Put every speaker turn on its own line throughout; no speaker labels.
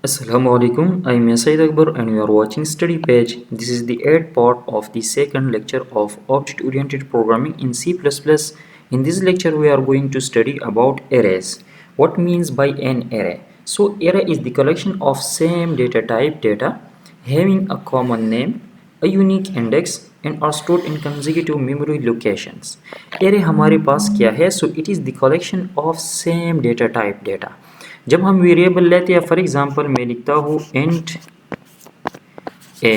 Assalamualaikum. I'm Said Akbar and you are watching Study Page. This is the 8th part of the second lecture of Object-Oriented Programming in C++. In this lecture, we are going to study about arrays. What means by an array? So, array is the collection of same data type data having a common name, a unique index and are stored in consecutive memory locations. Array हमारे पास क्या है? So, it is the collection of same data type data. जब हम variable लेते हैं, for example मैं लिखता हूँ इंट ए,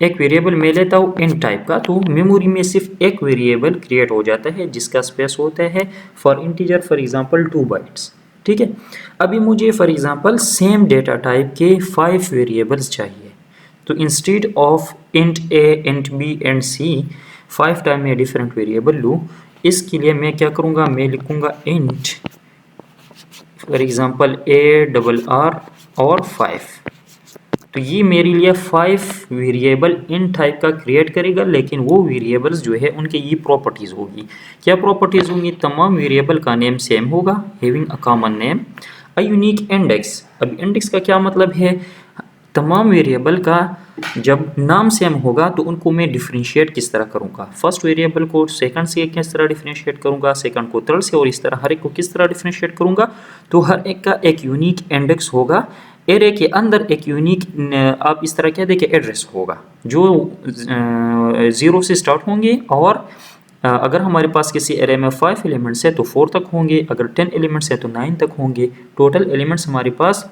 एक वेरिएबल मैं लेता हूँ इंट टाइप का, तो मेमोरी में सिर्फ एक वेरिएबल क्रिएट हो जाता है जिसका स्पेस होता है for integer, for example 2 bytes. ठीक है, अभी मुझे for example same data type के 5 वेरिएबल्स चाहिए, तो instead of int a, int b and c 5 time में डिफरेंट वेरिएबल लूँ। इसके लिए मैं क्या करूँगा, मैं लिखूँगा इंट फॉर एग्जांपल ARR और 5, तो ये मेरे लिए 5 वेरिएबल इन टाइप का क्रिएट करेगा, लेकिन वो वेरिएबल्स जो है उनके ये प्रॉपर्टीज़ होगी। क्या प्रॉपर्टीज़ होंगी? तमाम वेरिएबल का नेम सेम होगा, having a common name, a unique index. अब इंडेक्स का क्या मतलब है? तमाम वेरिएबल का जब नाम सेम होगा तो उनको मैं डिफरेंशिएट किस तरह करूँगा, फर्स्ट वेरिएबल को सेकंड से किस तरह डिफरेंशिएट करूँगा, सेकंड को थर्ड से, और इस तरह हर एक को किस तरह डिफरेंशिएट करूँगा। तो हर एक का एक यूनिक इंडेक्स होगा, एरे के अंदर एक यूनिक आप इस तरह कह दें कि एड्रेस होगा जो 0 से स्टार्ट होंगे, और अगर हमारे पास किसी एरे में 5 एलिमेंट्स है तो 4 तक होंगे, अगर 10 एलिमेंट्स है तो 9 तक होंगे। टोटल एलिमेंट्स हमारे पास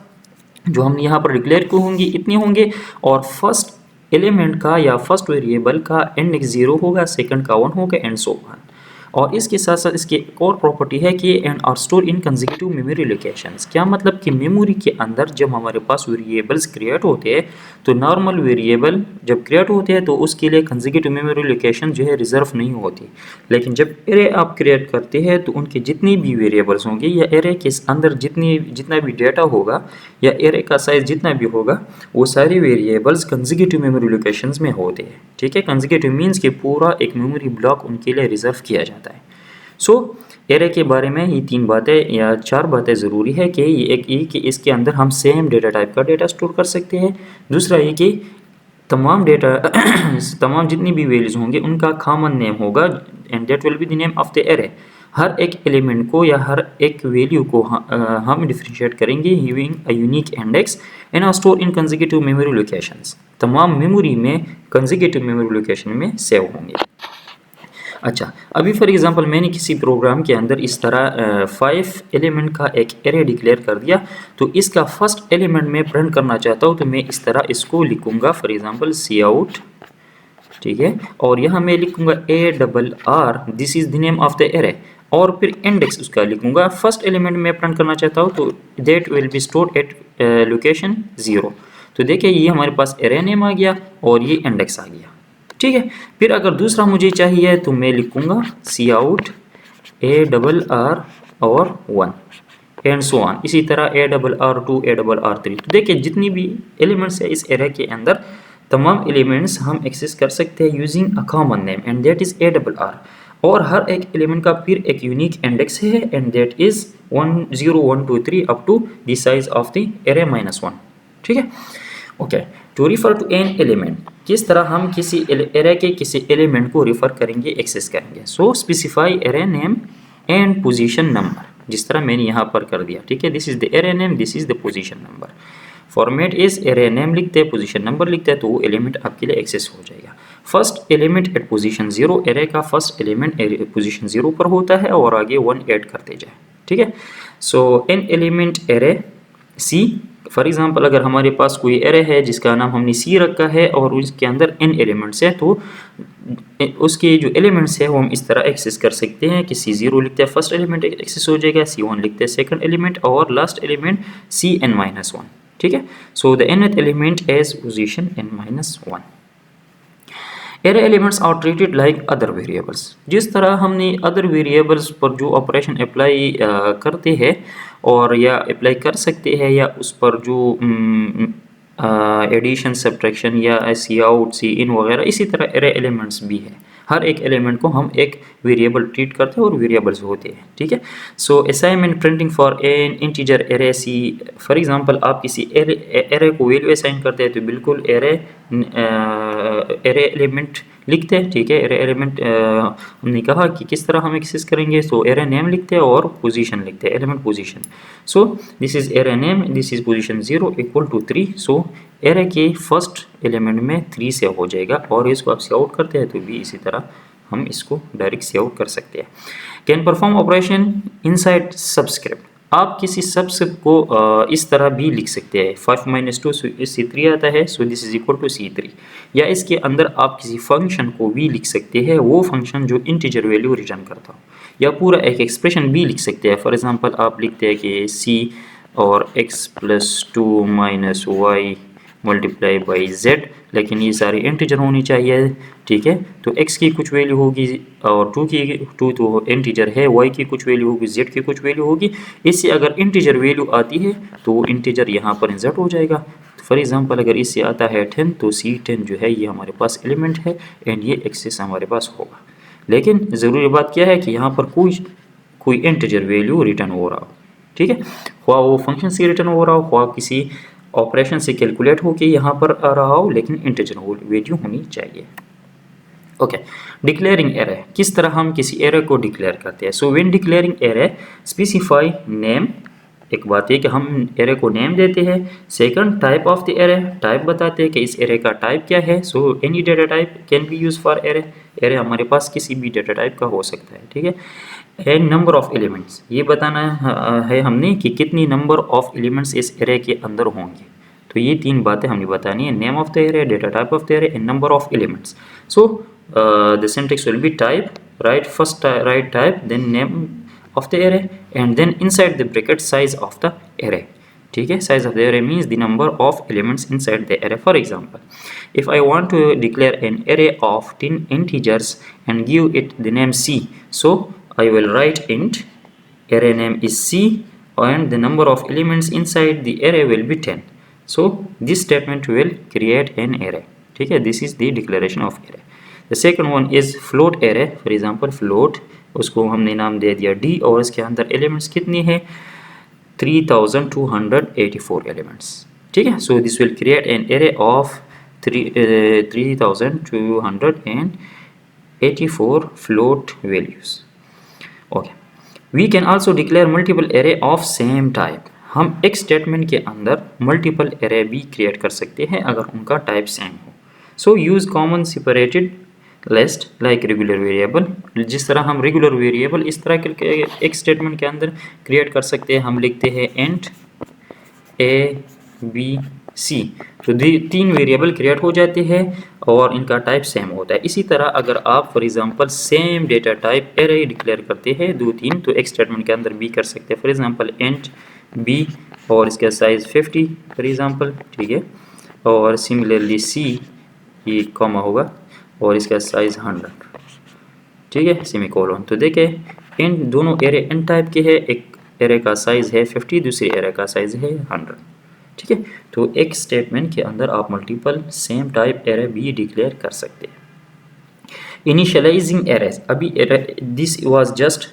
जो हम यहाँ पर डिक्लेयर को होंगे इतने होंगे, और फर्स्ट एलिमेंट का या फर्स्ट वेरिएबल का इंडेक्स 0 होगा, सेकंड का 1 होगा एंड सो ऑन। और इसके साथ साथ इसकी एक और प्रॉपर्टी है कि and are store in consecutive memory locations. क्या मतलब कि मेमोरी के अंदर जब हमारे पास वेरिएबल्स क्रिएट होते हैं तो नॉर्मल वेरिएबल जब क्रिएट होते हैं तो उसके लिए कंसेक्यूटिव मेमोरी लोकेशन जो है रिजर्व नहीं होती, लेकिन जब एरे आप क्रिएट करते हैं तो उनके जितनी भी वेरिएबल्स होंगे या एरे के अंदर जितना भी डेटा होगा या एरे का साइज जितना भी होगा वो सारे वेरिएबल्स कंसेक्यूटिव मेमोरी लोकेशंस में होते हैं। ठीक है, कंसेक्यूटिव मीन्स कि पूरा एक मेमोरी ब्लॉक उनके लिए रिजर्व किया जाता है। सो एरे के बारे में ये 3 बातें या 4 बातें ज़रूरी है कि ये कि इसके अंदर हम सेम डेटा टाइप का डेटा स्टोर कर सकते हैं। दूसरा ये कि तमाम डेटा तमाम जितनी भी वैल्यूज़ होंगे उनका कॉमन नेम होगा and that will be the name of the array. हर एक एलिमेंट को या हर एक वैल्यू को हम डिफरेंशिएट करेंगे using a unique index and are store in consecutive memory locations. तमाम मेमोरी में कंसेक्यूटिव मेमोरी लोकेशन में सेव होंगे। अच्छा, अभी फॉर एग्जांपल मैंने किसी प्रोग्राम के अंदर इस तरह 5 एलिमेंट का एक एरे डिक्लेयर कर दिया, तो इसका फर्स्ट एलिमेंट मैं प्रिंट करना चाहता हूँ, तो मैं इस तरह इसको लिखूंगा फॉर एग्जांपल सी आउट। ठीक है, और यहाँ मैं लिखूंगा ARR, this is the name of the array, और फिर इंडेक्स उसका लिखूंगा। फर्स्ट एलिमेंट मैं प्रिंट करना चाहता हूँ तो that will be stored at location 0। तो देखिए ये हमारे पास एरे नेम आ गया और ये इंडेक्स आ गया। ठीक है, फिर अगर दूसरा मुझे चाहिए तो मैं लिखूंगा सी आउट ARR और 1 एंड सो ऑन, इसी तरह ARR2 ARR3। तो देखिए जितनी भी एलिमेंट्स है इस एरे के अंदर तमाम एलिमेंट्स हम एक्सेस कर सकते हैं using a common name and that is ARR, और हर एक एलिमेंट का फिर एक यूनिक इंडेक्स है and that is 1 0 1 2 3 up to the size of the array -1। ठीक है, okay. To refer to an element, किस तरह हम किसी एरे के किसी एलिमेंट को रिफर करेंगे, एक्सेस करेंगे। So specify array name and position number, जिस तरह मैंने यहाँ पर कर दिया। ठीक है, this is the array name, this is the position number. Format is array name लिखते हैं, पोजीशन नंबर लिखते हैं, तो वो एलिमेंट आपके लिए एक्सेस हो जाएगा। First element at position 0, array का फर्स्ट एलिमेंट पोजीशन 0 पर होता है और आगे 1 ऐड करते जाए। ठीक है, so an element array C, for example अगर हमारे पास कोई एरे है जिसका नाम हमने सी रखा है और उसके अंदर n एलिमेंट्स है, तो उसके जो एलिमेंट्स है वो हम इस तरह एक्सेस कर सकते हैं कि C0 लिखते हैं फर्स्ट एलिमेंट एक्सेस हो जाएगा, C1 लिखते हैं सेकंड एलिमेंट और लास्ट एलिमेंट Cn-1। ठीक है, so the nth element as position n-1। Array elements are treated like other variables, जिस तरह हमने अदर वेरिएबल्स पर जो ऑपरेशन अप्लाई करते हैं और या अप्लाई कर सकते हैं, या उस पर जो एडिशन सब्ट्रैक्शन या सी आउट सी इन वगैरह, इसी तरह एरे एलिमेंट्स भी है। हर एक एलिमेंट को हम एक वेरिएबल ट्रीट करते हैं और वेरिएबल्स होते हैं, ठीक है। So assignment printing for an integer array C, for example आप किसी एरे को वैल्यू असाइन करते हैं तो बिल्कुल एरे एलिमेंट लिखते हैं, ठीक है। एरे एलिमेंट हमने कहा कि किस तरह हम एक्सेस करेंगे, सो एरे नेम लिखते हैं और पोजीशन लिखते हैं, element position. So this is array name, this is position 0 equal to 3। So array के फर्स्ट एलिमेंट में 3 सेव हो जाएगा और इसको आप सेव आउट करते हैं तो भी इसी तरह हम इसको डायरेक्ट सेव आउट कर सकते हैं। Can perform operation inside subscript, आप किसी सबस्क्रिप्ट को इस तरह भी लिख सकते हैं, 5 - 2 C3 आता है, so this is equal to C3। या इसके अंदर आप किसी फंक्शन को भी लिख सकते हैं, वो फंक्शन जो इंटीजर वैल्यू रिटर्न करता हो, या पूरा एक एक्सप्रेशन भी लिख सकते हैं। फॉर एग्जांपल आप लिखते हैं कि C और x + 2 - y multiply by z, लेकिन ये सारी इंटीजर होनी चाहिए, ठीक है। तो x की कुछ वैल्यू होगी और 2 तो इंटीजर है, y की कुछ वैल्यू होगी, z की कुछ वैल्यू होगी। इससे अगर इंटीजर वैल्यू आती है तो इंटीजर यहाँ पर इंसर्ट हो जाएगा। फॉर एग्जांपल अगर इससे आता है 10 तो C10 जो है ये हमारे पास एलिमेंट है एंड ये एक्सेस हमारे पास होगा। लेकिन ज़रूरी बात क्या है कि यहाँ पर कोई इंटीजर वैल्यू रिटर्न हो रहा हो, ठीक है। ख्वाह वो फंक्शन से रिटर्न हो रहा हो, ख्वाह किसी ऑपरेशन से कैलकुलेट होके यहाँ पर आ रहा हो, लेकिन इंटीजर वैल्यू होनी चाहिए। ओके, डिक्लेयरिंग एरे, किस तरह हम किसी एरे को डिक्लेयर करते हैं। So when declaring array specify name, एक बात है कि हम एरे को नेम देते हैं। Second, type of the array, type बताते हैं कि इस एरे का टाइप क्या है। So any data type can be use for array, array हमारे पास किसी भी डेटा टाइप का हो सकता है, ठीक है। एंड नंबर ऑफ एलिमेंट्स, ये बताना है हमने कि कितनी नंबर ऑफ एलिमेंट्स इस एरे के अंदर होंगे। तो ये 3 बातें हमने बतानी है, name of the array, data type of the array and number of elements. So the syntax will be type, right first right type, then name of the array and then inside the bracket size of the array, ठीक है। size of the array means the number of elements inside the array. For example, if I want to declare an array of 10 integers and give it the name C, so I will write int array name is C and the number of elements inside the array will be 10. So this statement will create an array, ठीक है। this is the declaration of array. The second one is float array. For example, float, उसको हमने नाम दे दिया d और इसके अंदर elements कितनी है, 3284 एलिमेंट्स, ठीक है। So this will create an array of 3284 float values. Okay, we can also declare multiple array of same type, हम एक स्टेटमेंट के अंदर मल्टीपल एरे भी क्रिएट कर सकते हैं अगर उनका टाइप सेम हो। So use common separated list like regular variable, जिस तरह हम रेगुलर वेरिएबल इस तरह के एक स्टेटमेंट के अंदर क्रिएट कर सकते हैं। हम लिखते हैं इंट ए बी सी, तो 3 वेरिएबल क्रिएट हो जाते हैं और इनका टाइप सेम होता है। इसी तरह अगर आप for example same data type array declare करते हैं 2-3, तो एक स्टेटमेंट के अंदर भी कर सकते हैं। फॉर एग्जांपल इंट बी और इसका साइज 50 फॉर एग्जांपल, ठीक है। और सिमिलरली सी, ये कॉमा होगा और इसका साइज 100, ठीक है, सेमीकोलन। तो देखें इन दोनों एरे एन टाइप के हैं, एक एरे का साइज है 50, दूसरी एरे का साइज है 100, ठीक है। तो एक स्टेटमेंट के अंदर आप मल्टीपल सेम टाइप एरे भी डिक्लेयर कर सकते हैं। इनिशियलाइजिंग एरेज, अभी this was just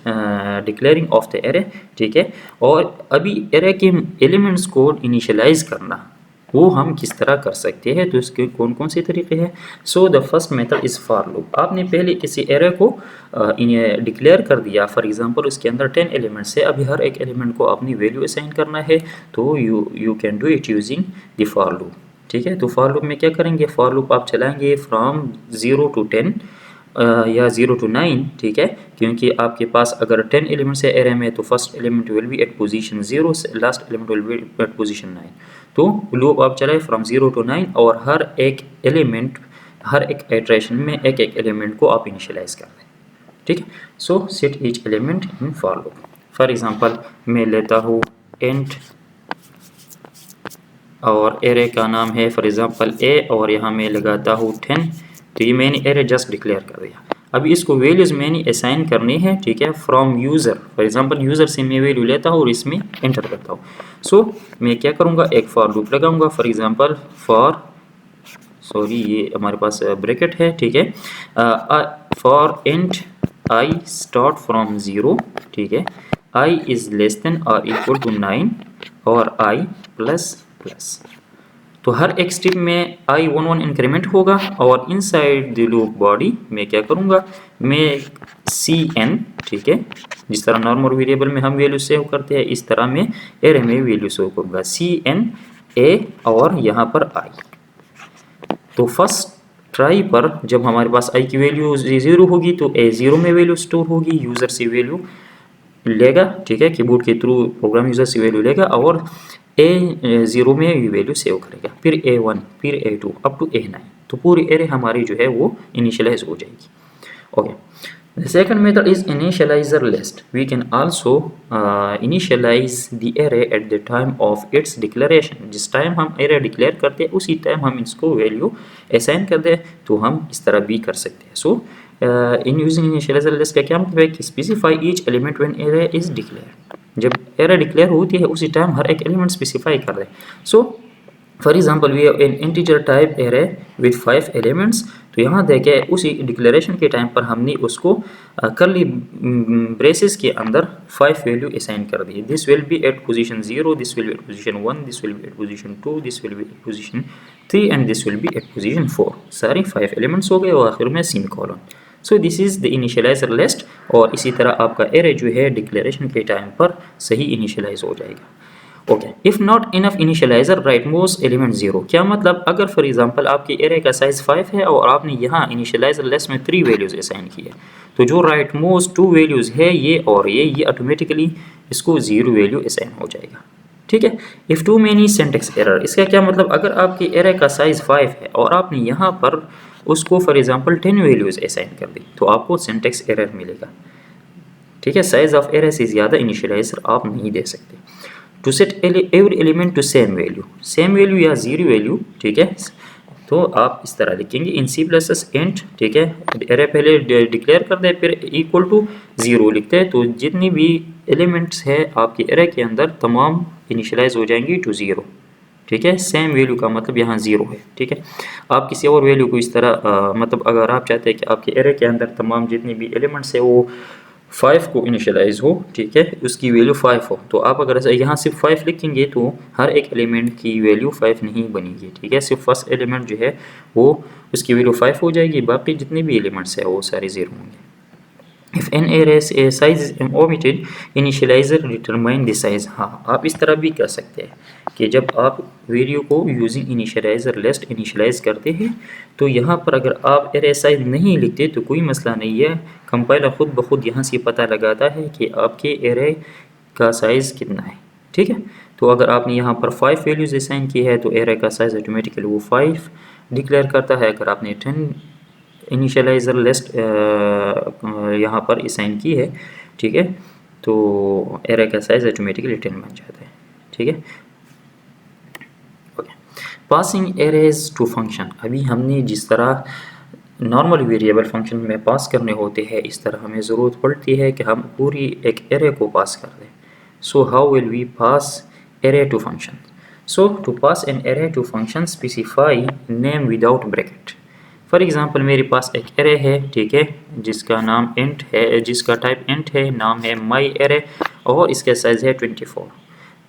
declaring of the array, ठीक है। और अभी एरे के एलिमेंट्स को इनिशियलाइज करना वो हम किस तरह कर सकते हैं, तो इसके कौन कौन से तरीके हैं। So the first method is for loop, आपने पहले किसी एरे को डिक्लेयर कर दिया, फॉर एग्जांपल उसके अंदर 10 एलिमेंट्स है, अभी हर एक एलिमेंट को अपनी वैल्यू असाइन करना है, तो you can do it using the for loop, ठीक है। तो फॉर लूप में क्या करेंगे, फॉर लूप आप चलाएंगे फ्रॉम 0 to 10 या 0 to 9, ठीक है। क्योंकि आपके पास अगर 10 एलिमेंट्स है एरे में तो first element will be at position 0, last element will be at position 9। तो लूप आप चलाए फ्रॉम 0 to 9 और हर एक एलिमेंट, हर एक इटरेशन में एक एक एलिमेंट को आप इनिशियलाइज कर दें, ठीक है। सो set each element in for loop. For example मैं लेता हूँ इंट और एरे का नाम है फॉर एग्जांपल ए और यहाँ मैं लगाता हूँ 10, तो ये मैंने एरे जस्ट डिक्लेयर कर दिया। अभी इसको वैल्यूज़ मैंने असाइन करनी है, ठीक है, from user. For example user से मैं वैल्यू लेता हूँ और इसमें एंटर करता हूँ। सो मैं क्या करूँगा, एक फॉर लूप लगाऊंगा। फॉर एग्जांपल ये हमारे पास ब्रैकेट है, ठीक है। For int I start from 0, ठीक है, आई इज लेस देन और इक्वल टू 9 और आई प्लस प्लस। तो हर एक स्टेप में आई 1 इंक्रीमेंट होगा और इनसाइड द लूप बॉडी में क्या करूँगा, मैं सी एन, ठीक है, जिस तरह नॉर्मल वेरिएबल में हम वैल्यू सेव करते हैं इस तरह मैं एरे में वैल्यू सेव करूँगा सी एन ए और यहाँ पर आई। तो फर्स्ट ट्राई पर जब हमारे पास आई की वैल्यू 0 होगी तो ए 0 में वैल्यू स्टोर होगी, यूज़र से वैल्यू लेगा, ठीक है, कीबोर्ड के थ्रू प्रोग्राम यूज़र से वैल्यू लेगा और ए 0 में ये वैल्यू सेव करेगा, फिर A1, फिर A2 अप टू A9। तो पूरी एरे हमारी जो है वो इनिशियलाइज हो जाएगी। Okay, the second method is initializer list. We can also initialize the array at the time of its declaration. जिस टाइम हम array डिक्लेयर करते हैं उसी टाइम हम इसको वैल्यू असाइन कर दें, तो हम इस तरह भी कर सकते हैं। सो इन यूजिंग इनिशियलाइजर लिस्ट का क्या मतलब है कि specify each element when array is declare. जब एरे डिक्लेयर होती है उसी टाइम हर एक एलिमेंट स्पेसिफाई कर दें। So for example we have an integer type array with 5 elements. तो यहाँ देखें उसी डिक्लेरेशन के टाइम पर हमने उसको करली ब्रेसेस के अंदर 5 वैल्यू असाइन कर दी। This will be at position 0, this will be at position 1, this will be at position 2, this will be at position 3 and this will be at position 4। सारी 5 एलिमेंट्स हो गए और आखिर में semicolon. So this is the initialiser list. और इसी तरह आपका एरे जो है डिक्लेरेशन के टाइम पर सही इनिशियलाइज हो जाएगा। Okay, if not enough initialiser right most element 0। क्या मतलब, अगर फॉर एग्जांपल आपके एरे का साइज 5 है और आपने यहाँ इनिशियलाइजर लिस्ट में 3 वैल्यूज असाइन की है, तो जो राइट मोस्ट 2 वैल्यूज है ये और ये ऑटोमेटिकली इसको 0 वैल्यू असाइन हो जाएगा, ठीक है। If two many syntax error, इसका क्या मतलब, अगर आपके एरे का साइज 5 है और आपने यहाँ पर उसको फॉर एग्जांपल 10 वैल्यूज असाइन कर दी तो आपको सिंटैक्स एरर मिलेगा, ठीक है। साइज ऑफ एरे से ज़्यादा इनिशियलाइजर आप नहीं दे सकते। To set every element to same value या 0 वैल्यू, ठीक है, तो आप इस तरह लिखेंगे इन सी प्लस एस इंट, ठीक है, एरे पहले डिक्लेयर कर दे फिर इक्वल टू 0 लिखते हैं, तो जितनी भी एलिमेंट्स है आपके एरे के अंदर तमाम इनिशियलाइज हो जाएंगी टू 0, ठीक है। सेम वैल्यू का मतलब यहाँ 0 है, ठीक है। आप किसी और वैल्यू को इस तरह मतलब अगर आप चाहते हैं कि आपके एरे के अंदर तमाम जितनी भी एलिमेंट्स है वो 5 को इनिशियलाइज हो, ठीक है, उसकी वैल्यू 5 हो, तो आप अगर यहाँ सिर्फ 5 लिखेंगे तो हर एक एलिमेंट की वैल्यू 5 नहीं बनेगी, ठीक है। सिर्फ फर्स्ट एलिमेंट जो है वो उसकी वैल्यू 5 हो जाएगी, बाकी जितने भी एलिमेंट्स है वो सारे 0 होंगे। If an array size is omitted, initializer determine the size। हाँ, आप इस तरह भी कर सकते हैं कि जब आप वैल्यू को यूजिंग इनिशियलाइजर लिस्ट इनिशियलाइज करते हैं तो यहाँ पर अगर आप एरे साइज नहीं लिखते तो कोई मसला नहीं है, कंपाइलर खुद ब खुद यहाँ से पता लगाता है कि आपके एरे का साइज़ कितना है, ठीक है। तो अगर आपने यहाँ पर 5 वैल्यूज असाइन की है तो एरे का साइज़ ऑटोमेटिकली वो 5 डिक्लेयर करता है। अगर आपने 10 इनिशियलाइजर लिस्ट यहाँ पर असाइन की है, ठीक है, तो एरे का साइज ऑटोमेटिकली 10 बन जाता है, ठीक है। Okay, passing arrays to function. अभी हमने जिस तरह नॉर्मल वेरिएबल फंक्शन में पास करने होते हैं इस तरह हमें ज़रूरत पड़ती है कि हम पूरी एक एरे को पास कर दें। So how will we pass array to function? So to pass an array to function specify name without bracket. For example मेरे पास एक एरे है, ठीक है, जिसका नाम इंट है, जिसका टाइप इंट है, नाम है माई एरे और इसका साइज है 24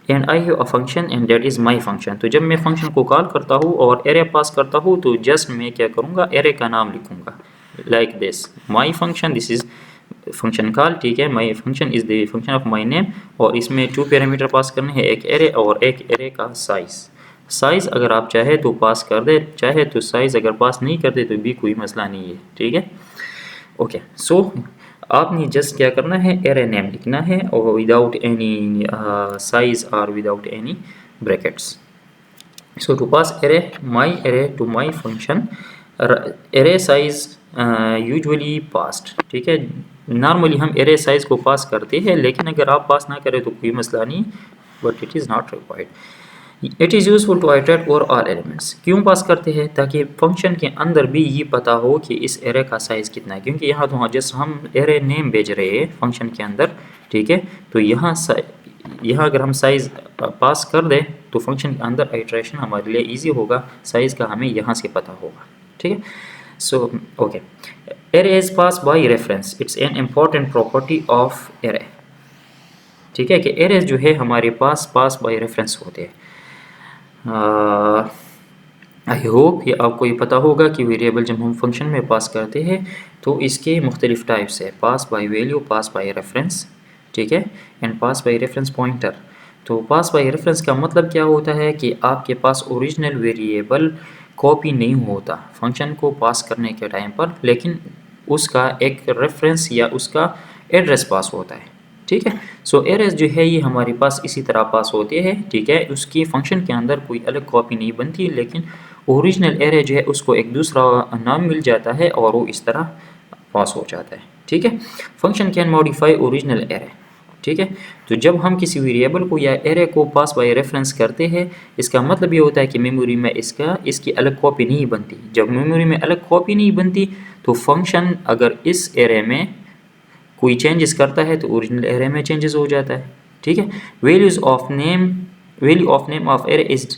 and I have a function and that is my function. तो जब मैं फंक्शन को कॉल करता हूँ और एरे पास करता हूँ तो जस्ट मैं क्या करूँगा, एरे का नाम लिखूँगा like this my function, this is function call, ठीक है। माई function is the function of my name और इसमें 2 पैरामीटर पास करने हैं, एक एरे और एक एरे का साइज़ अगर आप चाहे तो पास कर दे, चाहे तो साइज़ अगर पास नहीं करते तो भी कोई मसला नहीं है, ठीक है। ओके, सो आपने जस्ट क्या करना है, एरे नेम लिखना है और विदाउट एनी साइज और without any brackets. So to pass array to my function, array size usually passed, ठीक है। नॉर्मली हम एरे साइज को पास करते हैं, लेकिन अगर आप पास ना करें तो कोई मसला नहीं, but it is not required. It is useful to iterate over all elements. क्यों पास करते हैं? ताकि फंक्शन के अंदर भी ये पता हो कि इस एरे का साइज़ कितना है, क्योंकि यहाँ तो जस्ट हम एरे नेम भेज रहे हैं फंक्शन के अंदर, ठीक है। तो यहाँ अगर हम साइज़ पास कर दें तो फंक्शन के अंदर आइटरेशन हमारे लिए ईजी होगा, साइज़ का हमें यहाँ से पता होगा, ठीक है। So okay, array is passed by reference, it's an important property of array। ठीक है कि एरेज जो है हमारे पास बाय रेफरेंस होते हैं। आई होप ये आपको ये पता होगा कि वेरिएबल जब हम फंक्शन में पास करते हैं तो इसके मुख्तलिफ टाइप्स है, pass by value, pass by reference, ठीक है, and pass by reference pointer. तो पास बाय रेफरेंस का मतलब क्या होता है कि आपके पास ओरिजिनल वेरिएबल कॉपी नहीं होता फंक्शन को पास करने के टाइम पर, लेकिन उसका एक रेफरेंस या उसका एड्रेस पास होता है। ठीक है, सो एरेज जो है ये हमारे पास इसी तरह पास होते हैं। ठीक है, उसकी फंक्शन के अंदर कोई अलग कॉपी नहीं बनती, लेकिन ओरिजिनल एरे जो है उसको एक दूसरा नाम मिल जाता है और वो इस तरह पास हो जाता है। ठीक है, function can modify original array. ठीक है, तो जब हम किसी वेरिएबल को या एरे को पास बाय रेफरेंस करते हैं, इसका मतलब ये होता है कि मेमोरी में इसकी अलग कॉपी नहीं बनती। जब मेमोरी में अलग कॉपी नहीं बनती तो फंक्शन अगर इस एरे में कोई चेंजेस करता है तो ओरिजिनल एरे में चेंजेस हो जाता है। ठीक है, value of name of array is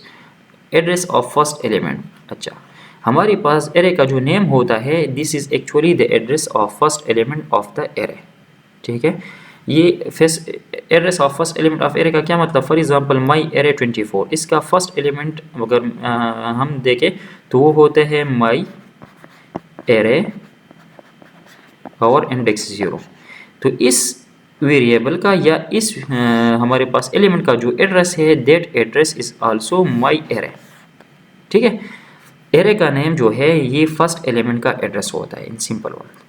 address of first element. अच्छा, हमारे पास एरे का जो नेम होता है this is actually the address of first element of the array. ठीक है, ये address of first element of array का क्या मतलब, फॉर एग्जांपल माई एरे 24, इसका फर्स्ट एलिमेंट अगर हम देखें तो वो होते हैं माई एरे और इंडेक्स 0। तो इस वेरिएबल का या इस हमारे पास एलिमेंट का जो एड्रेस है that address is also my array. ठीक है, एरे का नेम जो है ये फर्स्ट एलिमेंट का एड्रेस होता है in simple word.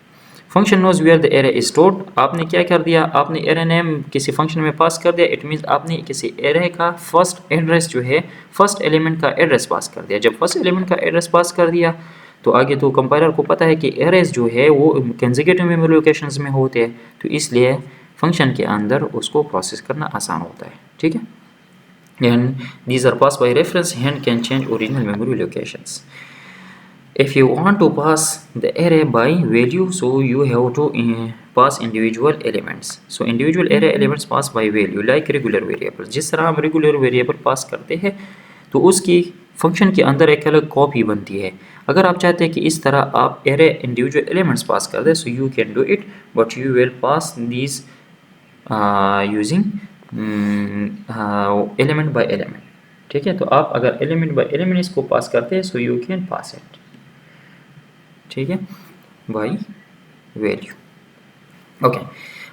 Function knows where the array is stored. आपने क्या कर दिया, आपने एरे नेम किसी फंक्शन में पास कर दिया, इट मीन्स आपने किसी एरे का फर्स्ट एड्रेस जो है फर्स्ट एलिमेंट का एड्रेस पास कर दिया। जब फर्स्ट एलिमेंट का एड्रेस पास कर दिया तो आगे तो कंपाइलर को पता है कि एरेज जो है वो कंसेक्यूटिव मेमोरी लोकेशंस में होते हैं, तो इसलिए फंक्शन के अंदर उसको प्रोसेस करना आसान होता है। ठीक है, and these are passed by reference and can change original memory locations. If you want to pass the array by value, so you have to pass individual elements. So individual array elements pass by value like regular variable। जिस तरह हम regular variable पास करते हैं तो उसकी function के अंदर एक अलग कॉपी बनती है। अगर आप चाहते हैं कि इस तरह आप एरे इंडिविजुअल एलिमेंट्स पास कर दें, so you can do it, but you will pass these using element by element. ठीक है, तो आप अगर एलिमेंट बाय एलिमेंट इसको पास करते हैं so you can pass it. ठीक है, by value. Okay,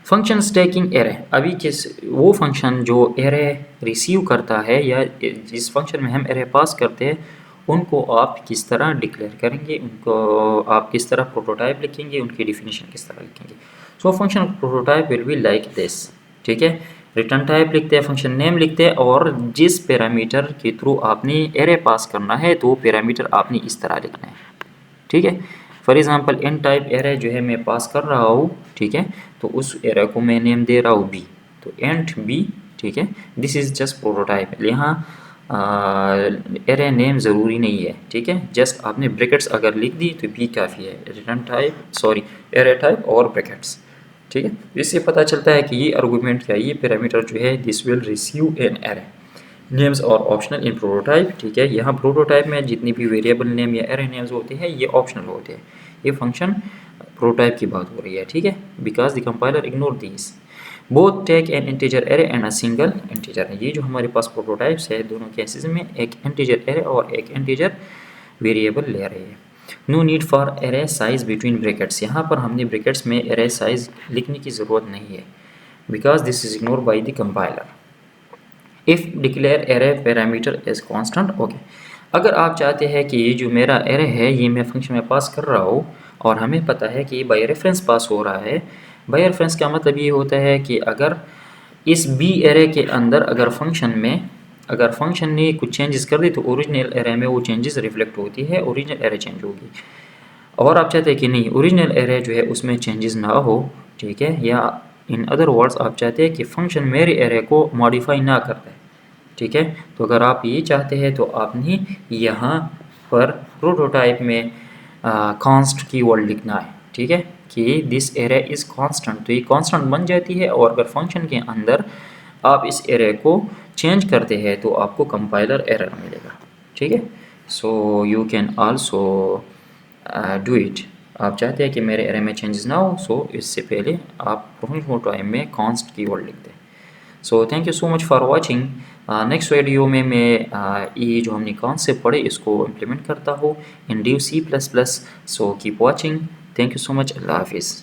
function stacking array. अभी किस वो फंक्शन जो एरे रिसीव करता है या जिस फंक्शन में हम एरे पास करते हैं उनको आप किस तरह डिक्लेयर करेंगे, उनको आप किस तरह प्रोटोटाइप लिखेंगे, उनकी डिफिनीशन किस तरह लिखेंगे। So function prototype will be like this. ठीक है, रिटर्न टाइप लिखते हैं, फंक्शन नेम लिखते हैं, और जिस पैरामीटर के थ्रू आपने एरे पास करना है तो वो पैरामीटर आपने इस तरह लिखना है। ठीक है, for example in type array जो है मैं पास कर रहा हूँ, ठीक है, तो उस एरे को मैं नेम दे रहा हूँ बी, तो एंड बी। ठीक है, दिस इज जस्ट प्रोटोटाइप। यहाँ एरे नेम ज़रूरी नहीं है। ठीक है, जस्ट आपने ब्रैकेट्स अगर लिख दी तो बी काफ़ी है, return type sorry array type और ब्रैकेट्स। ठीक है, इससे पता चलता है कि ये आर्गुमेंट क्या, ये पैरामीटर जो है this will receive an array names और ऑप्शनल इन प्रोटोटाइप। ठीक है, यहाँ प्रोटोटाइप में जितनी भी वेरिएबल नेम या एरे नेम्स होते हैं ये ऑप्शनल होते हैं, ये फंक्शन प्रोटोटाइप की बात हो रही है। ठीक है, because the compiler ignore this both take an integer array and a single integer. ये जो हमारे पास प्रोटोटाइप्स है दोनों केसेस में एक इंटीजर एरे और एक इंटीजर वेरिएबल ले रहे हैं। No need for array size between brackets. यहाँ पर हमने ब्रैकेट्स में एरे साइज लिखने की ज़रूरत नहीं है, because this is ignore by the compiler. If declare array parameter as constant. Okay, अगर आप चाहते हैं कि ये जो मेरा एरे है ये मैं फंक्शन में पास कर रहा हूँ और हमें पता है कि बाय रेफरेंस पास हो रहा है। बाय रेफरेंस का मतलब ये होता है कि अगर इस बी एरे के अंदर अगर फंक्शन ने कुछ चेंजेस कर दी तो ओरिजिनल एरे में वो चेंजेस रिफ्लेक्ट होती है, ओरिजिनल एरे चेंज होगी। और आप चाहते हैं कि नहीं ओरिजिनल एरे जो है उसमें चेंजेस ना हो। ठीक है, या इन अदर वर्ड्स आप चाहते हैं कि फंक्शन मेरे एरे को मॉडिफाई ना कर दे। ठीक है, तो अगर आप ये चाहते हैं तो आपने यहाँ पर प्रोटोटाइप में कांस्ट की वर्ड लिखना है। ठीक है, कि दिस एरे इज़ कांस्टेंट, तो ये कांस्टेंट बन जाती है। और अगर फंक्शन के अंदर आप इस एरे को चेंज करते हैं तो आपको कंपाइलर एरर मिलेगा। ठीक है, so you can also do it. आप चाहते हैं कि मेरे एरे में चेंजेस ना हो, सो इससे पहले आप प्रोफेशनल टाइम में कॉन्स्ट कीवर्ड लिख दें। So thank you so much for watching. Next video में मैं ये जो हमने कॉन्सेप्ट पढ़े इसको इम्प्लीमेंट करता हूँ in due C++। So keep watching. Thank you so much. अल्लाह हाफिज़।